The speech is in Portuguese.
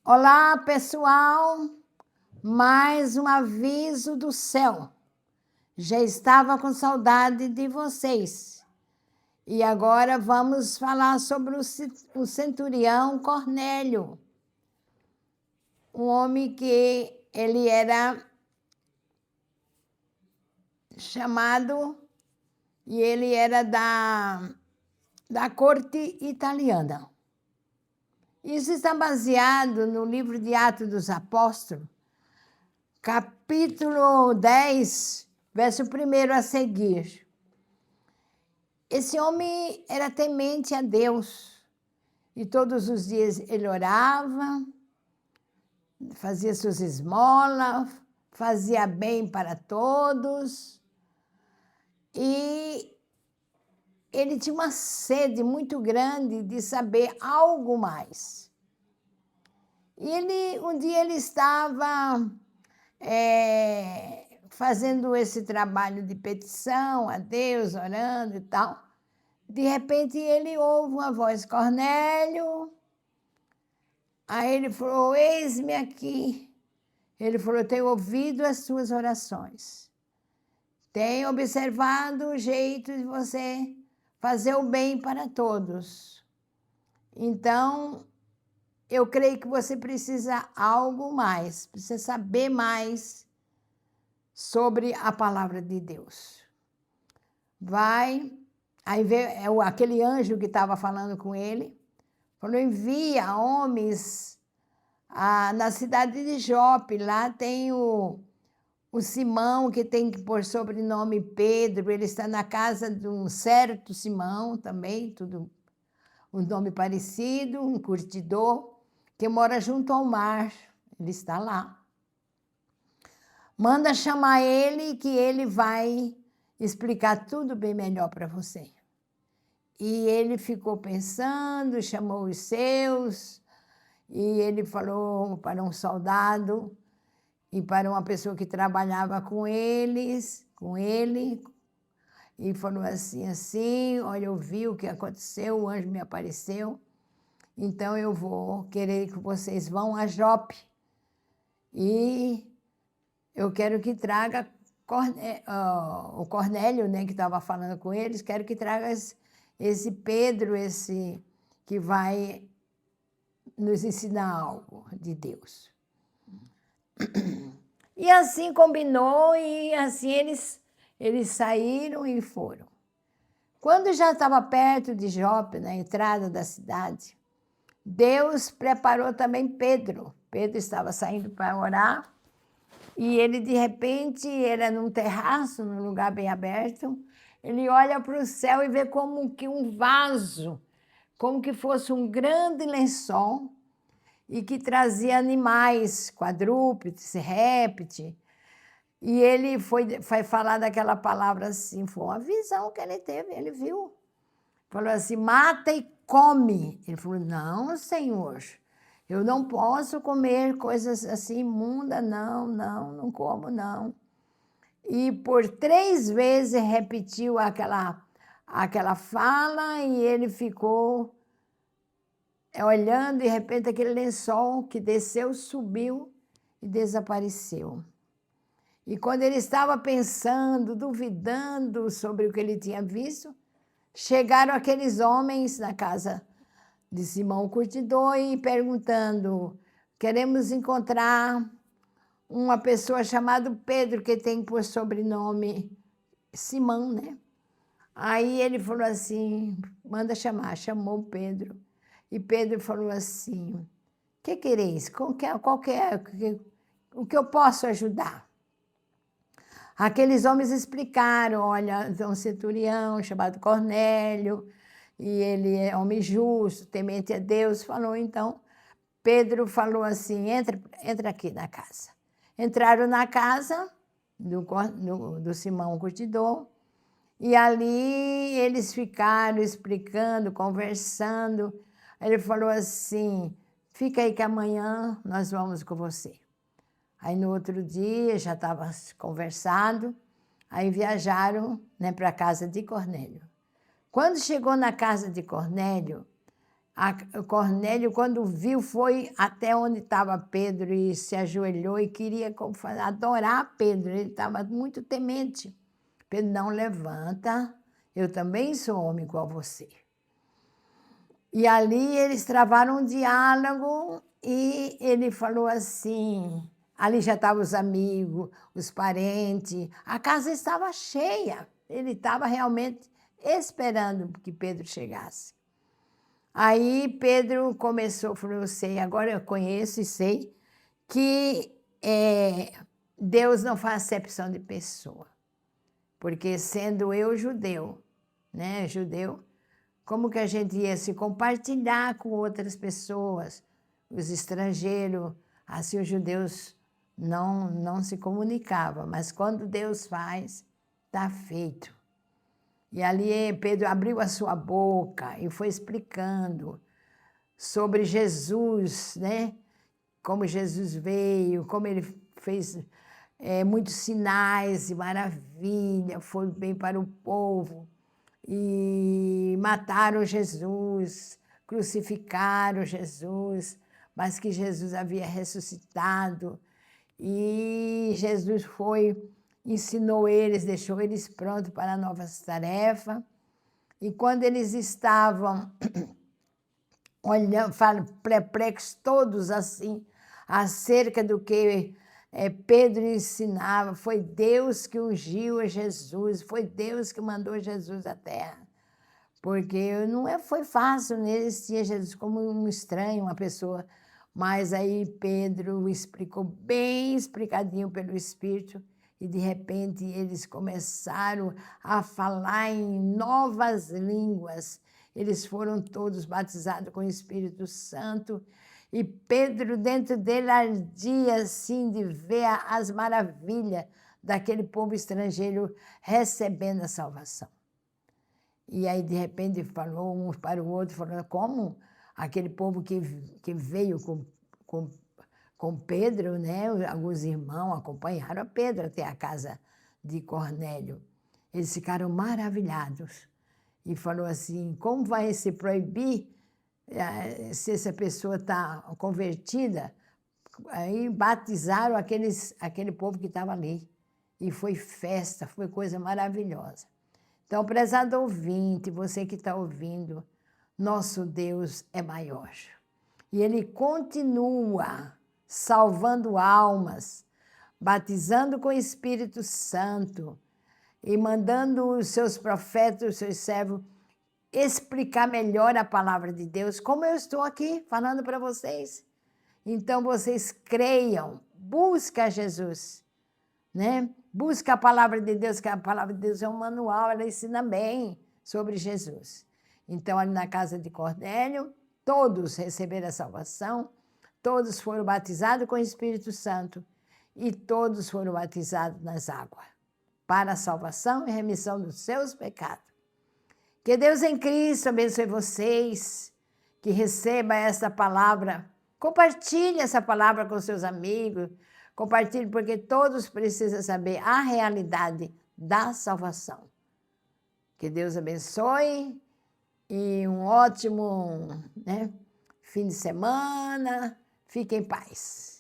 Olá, pessoal! Mais um aviso do céu. Já estava com saudade de vocês. E agora vamos falar sobre o centurião Cornélio. Um homem que ele era chamado e ele era da corte italiana. Isso está baseado no livro de Atos dos Apóstolos, capítulo 10, verso 1 a seguir. Esse homem era temente a Deus e todos os dias ele orava, fazia suas esmolas, fazia bem para todos e ele tinha uma sede muito grande de saber algo mais. E um dia ele estava fazendo esse trabalho de petição a Deus, orando e tal. De repente ele ouve uma voz: Cornélio. Aí ele falou: eis-me aqui. Ele falou: tenho ouvido as suas orações. Tenho observado o jeito de você fazer o bem para todos. Então, eu creio que você precisa algo mais, precisa saber mais sobre a palavra de Deus. Vai, aí veio aquele anjo que estava falando com ele, falou: envia homens na cidade de Jope, lá tem o Simão, que tem que pôr sobrenome Pedro, ele está na casa de um certo Simão também, tudo um nome parecido, um curtidor, que mora junto ao mar, ele está lá. Manda chamar ele, que ele vai explicar tudo bem melhor para você. E ele ficou pensando, chamou os seus, e ele falou para um soldado e para uma pessoa que trabalhava com ele, e falou assim, olha, eu vi o que aconteceu, o anjo me apareceu, então eu vou querer que vocês vão a Jope e eu quero que traga o Cornélio, né, que estava falando com eles, quero que traga esse Pedro, esse que vai nos ensinar algo de Deus. E assim combinou, e assim eles saíram e foram. Quando já estava perto de Jope, na entrada da cidade, Deus preparou também Pedro. Pedro estava saindo para orar, e ele, de repente, era num terraço, num lugar bem aberto, ele olha para o céu e vê como que um vaso, como que fosse um grande lençol, e que trazia animais, quadrúpedes, répteis. E ele foi falar daquela palavra assim, foi uma visão que ele teve, ele viu. Falou assim: mata e come. Ele falou: não, Senhor, eu não posso comer coisas assim imundas, não como, não. E por 3 vezes repetiu aquela fala, e ele ficou olhando, e de repente aquele lençol que desceu, subiu e desapareceu. E quando ele estava pensando, duvidando sobre o que ele tinha visto, chegaram aqueles homens na casa de Simão Curtidor e perguntando: queremos encontrar uma pessoa chamada Pedro, que tem por sobrenome Simão, né? Aí ele falou assim: manda chamar. Chamou Pedro. E Pedro falou assim: que quereis? O que eu posso ajudar? Aqueles homens explicaram: olha, tem um centurião chamado Cornélio, e ele é homem justo, temente a Deus. Falou, então, Pedro falou assim: entra aqui na casa. Entraram na casa do Simão Curtidor, e ali eles ficaram explicando, conversando. Ele falou assim: fica aí que amanhã nós vamos com você. Aí no outro dia já estava conversado, aí viajaram, né, para a casa de Cornélio. Quando chegou na casa de Cornélio, Cornélio, quando viu, foi até onde estava Pedro e se ajoelhou e queria adorar Pedro. Ele estava muito temente. Pedro, não, levanta, eu também sou homem igual a você. E ali eles travaram um diálogo e ele falou assim, ali já estavam os amigos, os parentes, a casa estava cheia. Ele estava realmente esperando que Pedro chegasse. Aí Pedro começou, falou, eu sei, agora eu conheço e sei que Deus não faz acepção de pessoa. Porque sendo eu judeu, né, judeu, como que a gente ia se compartilhar com outras pessoas, os estrangeiros, assim os judeus não se comunicavam, mas quando Deus faz, está feito. E ali Pedro abriu a sua boca e foi explicando sobre Jesus, né? Como Jesus veio, como ele fez muitos sinais e maravilha, foi bem para o povo. E mataram Jesus, crucificaram Jesus, mas que Jesus havia ressuscitado. E Jesus ensinou eles, deixou eles prontos para novas tarefas. E quando eles estavam olhando, perplexos todos assim, acerca do que Pedro ensinava, foi Deus que ungiu a Jesus, foi Deus que mandou Jesus à terra. Porque foi fácil, eles tinham Jesus como um estranho, uma pessoa. Mas aí Pedro explicou bem explicadinho pelo Espírito, e de repente eles começaram a falar em novas línguas. Eles foram todos batizados com o Espírito Santo, e Pedro, dentro dele, ardia assim de ver as maravilhas daquele povo estrangeiro recebendo a salvação. E aí, de repente, falou um para o outro, falando como aquele povo que veio com Pedro, né? Alguns irmãos acompanharam a Pedro até a casa de Cornélio. Eles ficaram maravilhados. E falou assim, como vai se proibir se essa pessoa está convertida? Aí batizaram aquele povo que estava ali. E foi festa, foi coisa maravilhosa. Então, prezado ouvinte, você que está ouvindo, nosso Deus é maior. E Ele continua salvando almas, batizando com o Espírito Santo e mandando os seus profetas, os seus servos, explicar melhor a palavra de Deus, como eu estou aqui falando para vocês. Então, vocês creiam, busquem Jesus, né? Busca a palavra de Deus, que a palavra de Deus é um manual, ela ensina bem sobre Jesus. Então, ali na casa de Cornélio, todos receberam a salvação, todos foram batizados com o Espírito Santo e todos foram batizados nas águas, para a salvação e remissão dos seus pecados. Que Deus em Cristo abençoe vocês, que receba essa palavra. Compartilhe essa palavra com seus amigos, compartilhe, porque todos precisam saber a realidade da salvação. Que Deus abençoe e um ótimo fim de semana. Fique em paz.